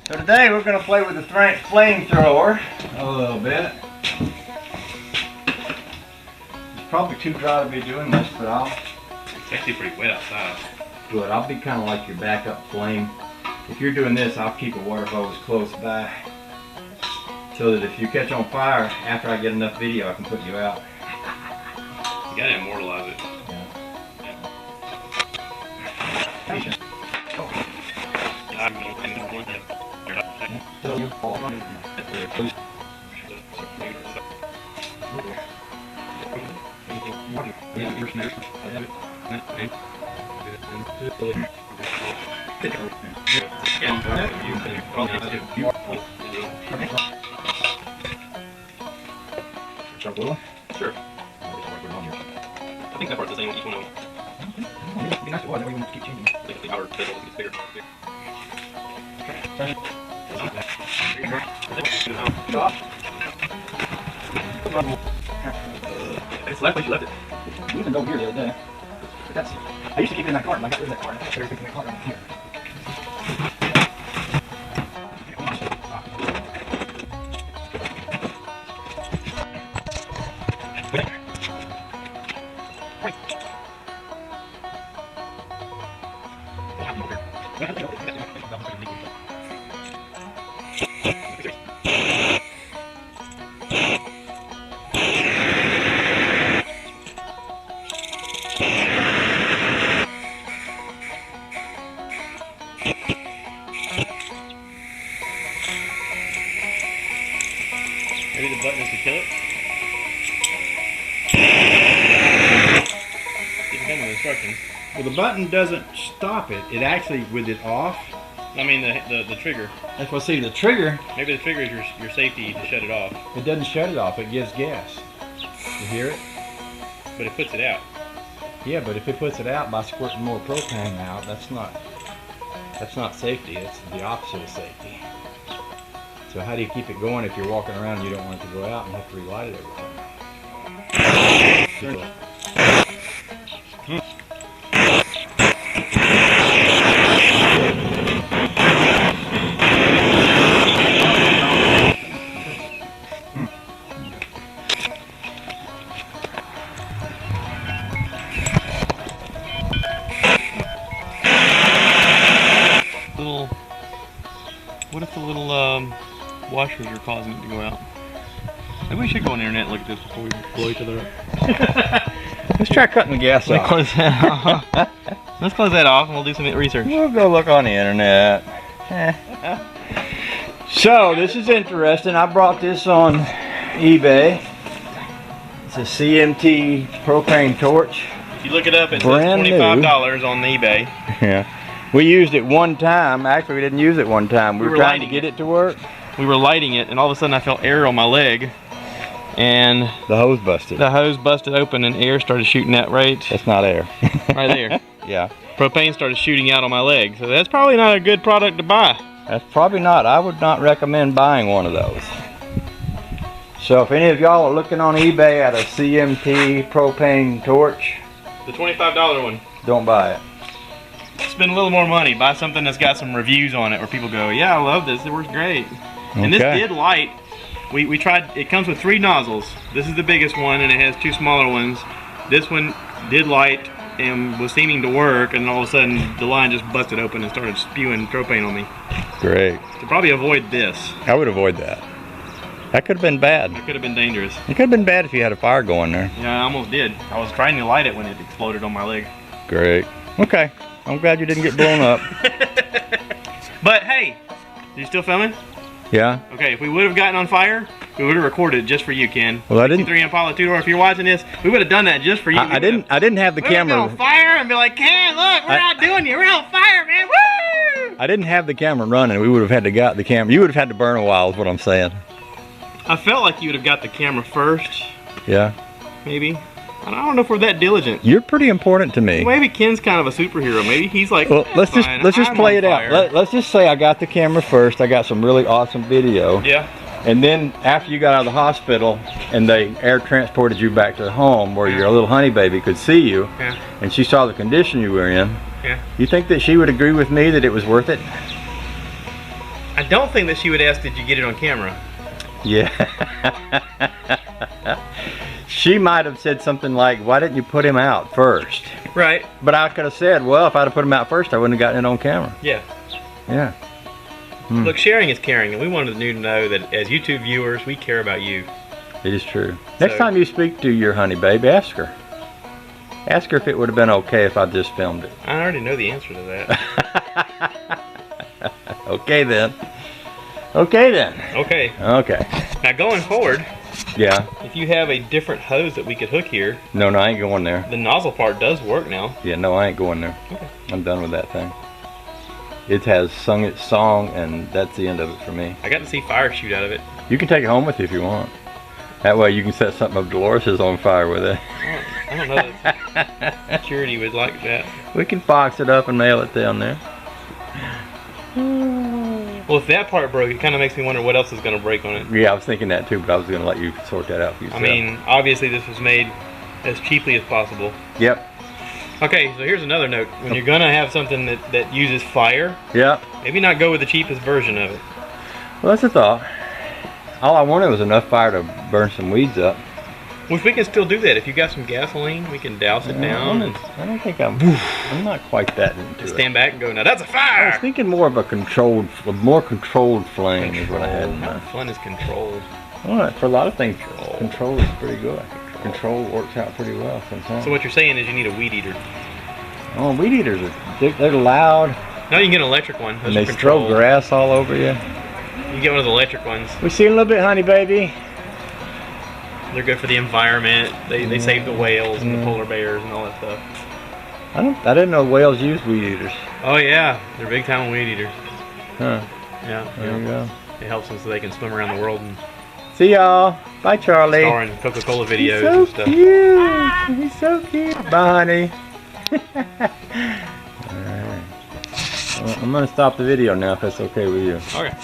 So today we're going to play with the flamethrower a little bit. It's probably too dry to be doing this, but it's actually pretty wet outside. Good. I'll be kind of like your backup flame. If you're doing this, I'll keep a water hose close by so that if you catch on fire after I get enough video, I can put you out. You gotta immortalize it. Patient. Sure. I think that part's the same with each one of them. It'd be nice to watch, then we won't keep changing. I think the outer bezel gets bigger. It's left like you left it. We even go here the other day. But that's, I used to keep it in that carton. I got rid of that carton. I got everything in that carton here. Maybe the button is to kill it? Didn't come with instructions. Well, the button doesn't stop it. It actually, with it off. I mean the trigger. That's what. See, the trigger. Maybe the trigger is your safety to shut it off. It doesn't shut it off. It gives gas. You hear it? But it puts it out. Yeah, but if it puts it out by squirting more propane out, that's not safety. It's the opposite of safety. So how do you keep it going if you're walking around and you don't want it to go out and have to relight it every time? What if the little washers are causing it to go out? Maybe we should go on the internet and look at this before we blow each other up. Let's try cutting the gas off. Close that off. Let's close that off and we'll do some research. We'll go look on the internet. So this is interesting. I brought this on eBay. It's a C.M.T. propane torch. If you look it up, it says Brand $25 on eBay. Yeah. We used it one time. Actually, we didn't use it one time. We were trying to get it to work. We were lighting it, and all of a sudden I felt air on my leg, and the hose busted. The hose busted open, and air started shooting out right. That's not air. Right there. Yeah. Propane started shooting out on my leg, so that's probably not a good product to buy. That's probably not. I would not recommend buying one of those. So if any of y'all are looking on eBay at a C.M.T. propane torch, the $25 one, don't buy it. Spend a little more money, buy something that's got some reviews on it where people go, yeah, I love this, it works great. And this did light. We tried, it comes with 3 nozzles. This is the biggest one and it has 2 smaller ones. This one did light and was seeming to work, and all of a sudden the line just busted open and started spewing propane on me. Great. So probably avoid this. I would avoid that. That could have been bad. It could have been dangerous. It could have been bad if you had a fire going there. Yeah, I almost did. I was trying to light it when it exploded on my leg. Great. Okay. I'm glad you didn't get blown up. But hey, are you still filming? Yeah. Okay, if we would have gotten on fire, we would have recorded just for you, Ken. Well, I didn't. 3 Impala 2-door. If you're watching this, we would have done that just for you. I didn't have the camera. We would on fire and be like, Ken, look, we're not doing you. We're on fire, man. Woo! I didn't have the camera running. We would have had to got the camera. You would have had to burn a while, is what I'm saying. I felt like you would have got the camera first. Yeah. Maybe. I don't know if we're that diligent. You're pretty important to me. Maybe Ken's kind of a superhero. Maybe he's like, well, let's just play it out. Let's just say I got the camera first. I got some really awesome video. Yeah. And then after you got out of the hospital and they air transported you back to home where your little honey baby could see you, and she saw the condition you were in, you think that she would agree with me that it was worth it? I don't think that she would ask, did you get it on camera? Yeah. She might have said something like, why didn't you put him out first? Right. But I could have said, well, if I'd have put him out first, I wouldn't have gotten it on camera. Yeah. Yeah. Look, sharing is caring, and we wanted you to know that as YouTube viewers, we care about you. It is true. Next time you speak to your honey babe, ask her. Ask her if it would have been okay if I just filmed it. I already know the answer to that. Okay then. Okay then. Okay. Okay. Now going forward, Yeah. if you have a different hose that we could hook here, No, I ain't going there. the nozzle part does work now. Yeah, no, I ain't going there. Okay. I'm done with that thing. It has sung its song, and that's the end of it for me. I got to see fire shoot out of it. You can take it home with you if you want. That way you can set something of Dolores's on fire with it. I don't know that security would like that. We can box it up and mail it down there. Well, if that part broke, it kind of makes me wonder what else is going to break on it. Yeah, I was thinking that too, but I was going to let you sort that out for yourself. I mean, obviously this was made as cheaply as possible. Yep. Okay, so here's another note. When you're going to have something that uses fire, Yep. maybe not go with the cheapest version of it. Well, that's a thought. All I wanted was enough fire to burn some weeds up. Which we can still do that. If you got some gasoline, we can douse it down and I don't think I'm not quite that into it. stand back and go, now that's a I fire! was thinking more of a more controlled flame is what I had in How mind. fun is controlled? Well, for a lot of things, control is pretty good. Control works out pretty well sometimes. So what you're saying is you need a weed eater. Oh, weed eaters they're loud Now you can get an electric one. Those and are they throw controlled. grass all over you. You can get one of the electric ones. We see a little bit, honey baby. They're good for the environment. They save the whales and the polar bears and all that stuff. I didn't know whales use weed eaters. Oh yeah, they're big time weed eaters. Huh? Yeah. There you go. It helps them so they can swim around the world and See y'all. Bye, Charlie. star in Coca-Cola He's videos so and stuff. cute. He's so cute. Bye, honey. Alright. Well, I'm gonna stop the video now if that's okay with you. Okay.